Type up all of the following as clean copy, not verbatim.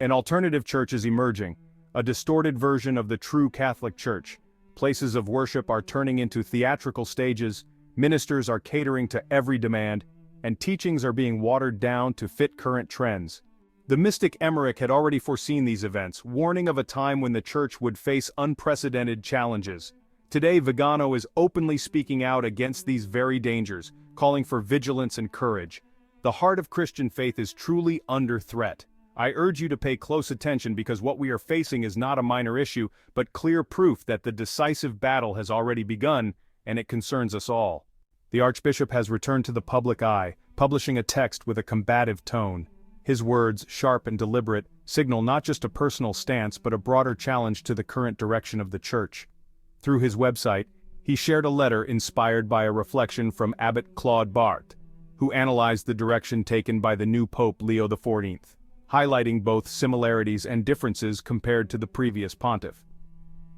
An alternative church is emerging, a distorted version of the true Catholic Church. Places of worship are turning into theatrical stages, ministers are catering to every demand, and teachings are being watered down to fit current trends. The mystic Emmerich had already foreseen these events, warning of a time when the Church would face unprecedented challenges. Today, Viganò is openly speaking out against these very dangers, calling for vigilance and courage. The heart of Christian faith is truly under threat. I urge you to pay close attention because what we are facing is not a minor issue, but clear proof that the decisive battle has already begun, and it concerns us all. The Archbishop has returned to the public eye, publishing a text with a combative tone. His words, sharp and deliberate, signal not just a personal stance but a broader challenge to the current direction of the Church. Through his website, he shared a letter inspired by a reflection from Abbot Claude Barth, who analyzed the direction taken by the new Pope Leo XIV, highlighting both similarities and differences compared to the previous pontiff.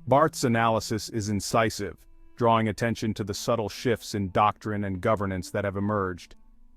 Barth's analysis is incisive, drawing attention to the subtle shifts in doctrine and governance that have emerged.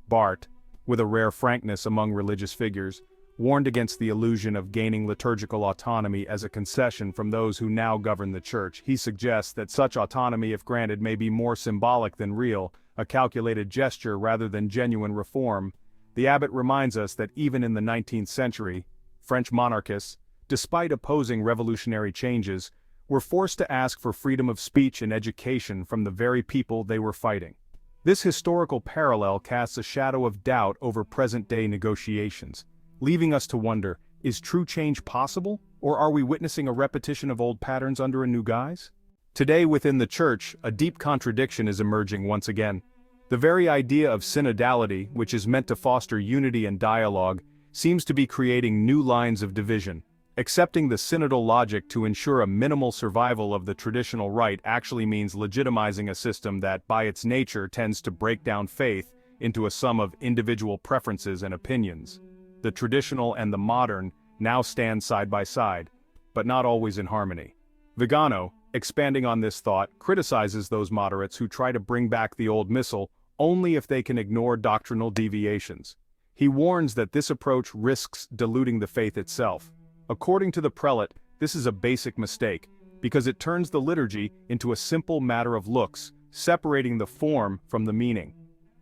Barth, with a rare frankness among religious figures, warned against the illusion of gaining liturgical autonomy as a concession from those who now govern the Church. He suggests that such autonomy, if granted, may be more symbolic than real, a calculated gesture rather than genuine reform. The abbot reminds us that even in the 19th century, French monarchists, despite opposing revolutionary changes, were forced to ask for freedom of speech and education from the very people they were fighting. This historical parallel casts a shadow of doubt over present-day negotiations, leaving us to wonder, is true change possible, or are we witnessing a repetition of old patterns under a new guise? Today within the Church, a deep contradiction is emerging once again. The very idea of synodality, which is meant to foster unity and dialogue, seems to be creating new lines of division. Accepting the synodal logic to ensure a minimal survival of the traditional rite actually means legitimizing a system that, by its nature, tends to break down faith into a sum of individual preferences and opinions. The traditional and the modern now stand side by side, but not always in harmony. Viganò, expanding on this thought, criticizes those moderates who try to bring back the old missal only if they can ignore doctrinal deviations. He warns that this approach risks diluting the faith itself. According to the prelate, this is a basic mistake, because it turns the liturgy into a simple matter of looks, separating the form from the meaning.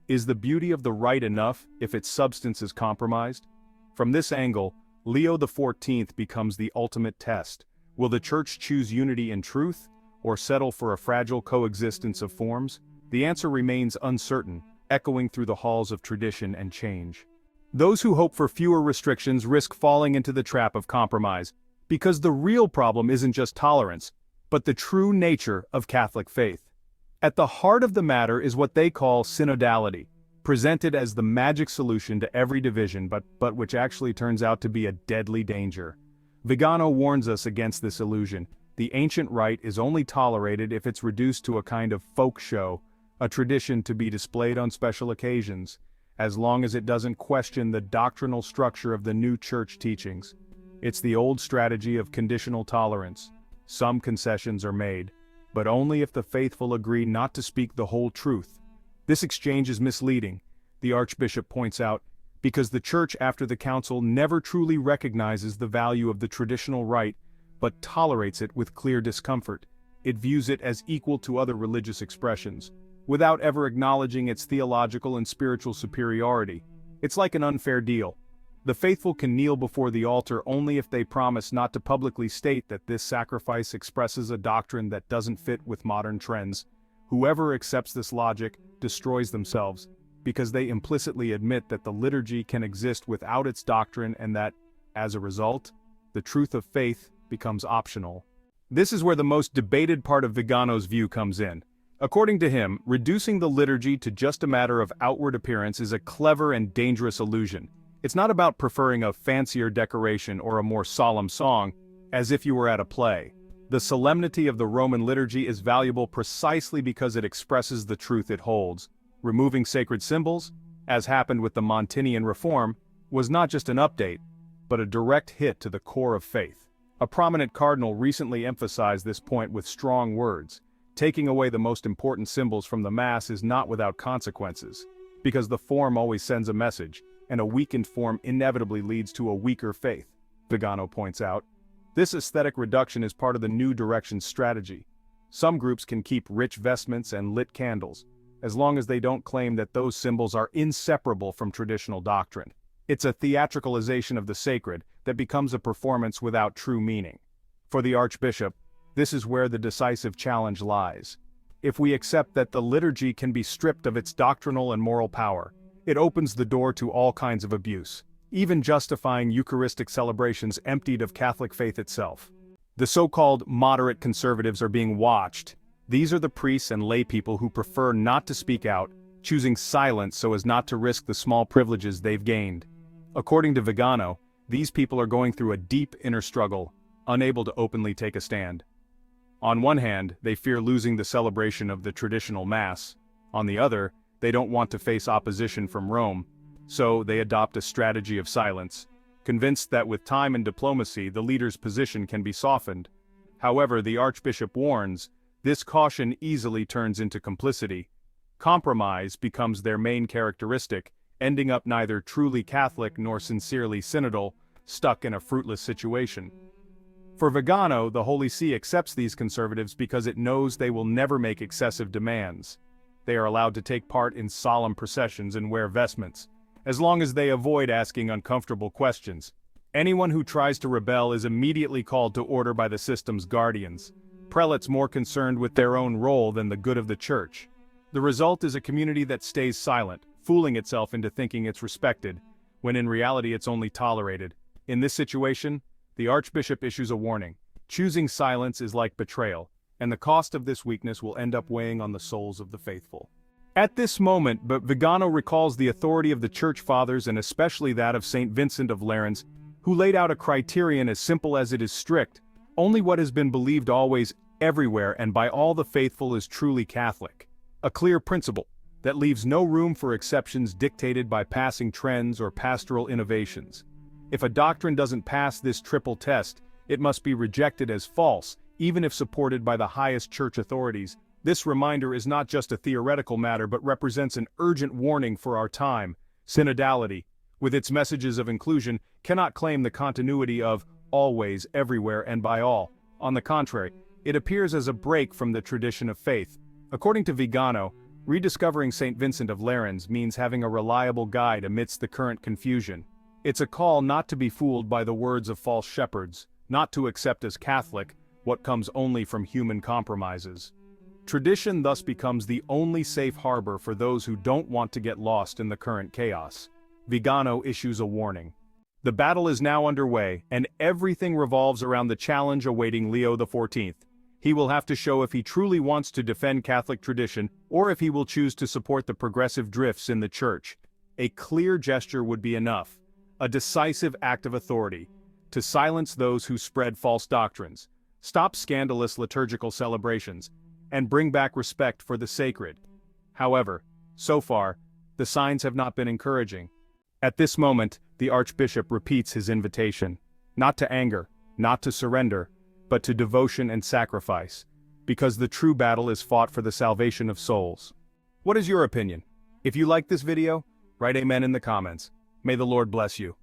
Is the beauty of the rite enough if its substance is compromised? From this angle, Leo XIV becomes the ultimate test. Will the Church choose unity in truth, or settle for a fragile coexistence of forms? The answer remains uncertain, echoing through the halls of tradition and change. Those who hope for fewer restrictions risk falling into the trap of compromise, because the real problem isn't just tolerance, but the true nature of Catholic faith. At the heart of the matter is what they call synodality, presented as the magic solution to every division but which actually turns out to be a deadly danger. Viganò warns us against this illusion. The ancient rite is only tolerated if it's reduced to a kind of folk show, a tradition to be displayed on special occasions, as long as it doesn't question the doctrinal structure of the new Church teachings. It's the old strategy of conditional tolerance. Some concessions are made, but only if the faithful agree not to speak the whole truth. This exchange is misleading, the Archbishop points out, because the Church after the Council never truly recognizes the value of the traditional rite, but tolerates it with clear discomfort. It views it as equal to other religious expressions, without ever acknowledging its theological and spiritual superiority. It's like an unfair deal. The faithful can kneel before the altar only if they promise not to publicly state that this sacrifice expresses a doctrine that doesn't fit with modern trends. Whoever accepts this logic destroys themselves, because they implicitly admit that the liturgy can exist without its doctrine and that, as a result, the truth of faith becomes optional. This is where the most debated part of Viganò's view comes in. According to him, reducing the liturgy to just a matter of outward appearance is a clever and dangerous illusion. It's not about preferring a fancier decoration or a more solemn song, as if you were at a play. The solemnity of the Roman liturgy is valuable precisely because it expresses the truth it holds. Removing sacred symbols, as happened with the Montinian Reform, was not just an update, but a direct hit to the core of faith. A prominent cardinal recently emphasized this point with strong words. Taking away the most important symbols from the Mass is not without consequences, because the form always sends a message, and a weakened form inevitably leads to a weaker faith. Viganò points out. This aesthetic reduction is part of the New Direction's strategy. Some groups can keep rich vestments and lit candles, as long as they don't claim that those symbols are inseparable from traditional doctrine. It's a theatricalization of the sacred that becomes a performance without true meaning. For the Archbishop, this is where the decisive challenge lies. If we accept that the liturgy can be stripped of its doctrinal and moral power, it opens the door to all kinds of abuse, even justifying Eucharistic celebrations emptied of Catholic faith itself. The so-called moderate conservatives are being watched. These are the priests and lay people who prefer not to speak out, choosing silence so as not to risk the small privileges they've gained. According to Viganò, these people are going through a deep inner struggle, unable to openly take a stand. On one hand, they fear losing the celebration of the traditional Mass. On the other, they don't want to face opposition from Rome, so they adopt a strategy of silence, convinced that with time and diplomacy the leader's position can be softened. However, the Archbishop warns, this caution easily turns into complicity. Compromise becomes their main characteristic, ending up neither truly Catholic nor sincerely synodal, stuck in a fruitless situation. For Viganò, the Holy See accepts these conservatives because it knows they will never make excessive demands. They are allowed to take part in solemn processions and wear vestments, as long as they avoid asking uncomfortable questions. Anyone who tries to rebel is immediately called to order by the system's guardians, prelates more concerned with their own role than the good of the Church. The result is a community that stays silent, fooling itself into thinking it's respected, when in reality it's only tolerated. In this situation, the Archbishop issues a warning. Choosing silence is like betrayal, and the cost of this weakness will end up weighing on the souls of the faithful. At this moment, Viganò recalls the authority of the Church Fathers and especially that of St. Vincent of Lerins, who laid out a criterion as simple as it is strict. Only what has been believed always, everywhere, and by all the faithful is truly Catholic. A clear principle that leaves no room for exceptions dictated by passing trends or pastoral innovations. If a doctrine doesn't pass this triple test, it must be rejected as false, even if supported by the highest church authorities. This reminder is not just a theoretical matter but represents an urgent warning for our time. Synodality, with its messages of inclusion, cannot claim the continuity of always, everywhere, and by all. On the contrary, it appears as a break from the tradition of faith. According to Viganò, rediscovering St. Vincent of Lerins means having a reliable guide amidst the current confusion. It's a call not to be fooled by the words of false shepherds, not to accept as Catholic what comes only from human compromises. Tradition thus becomes the only safe harbor for those who don't want to get lost in the current chaos. Viganò issues a warning. The battle is now underway, and everything revolves around the challenge awaiting Leo XIV. He will have to show if he truly wants to defend Catholic tradition, or if he will choose to support the progressive drifts in the Church. A clear gesture would be enough. A decisive act of authority, to silence those who spread false doctrines, stop scandalous liturgical celebrations, and bring back respect for the sacred. However, so far, the signs have not been encouraging. At this moment, the Archbishop repeats his invitation, not to anger, not to surrender, but to devotion and sacrifice, because the true battle is fought for the salvation of souls. What is your opinion? If you like this video, write amen in the comments. May the Lord bless you.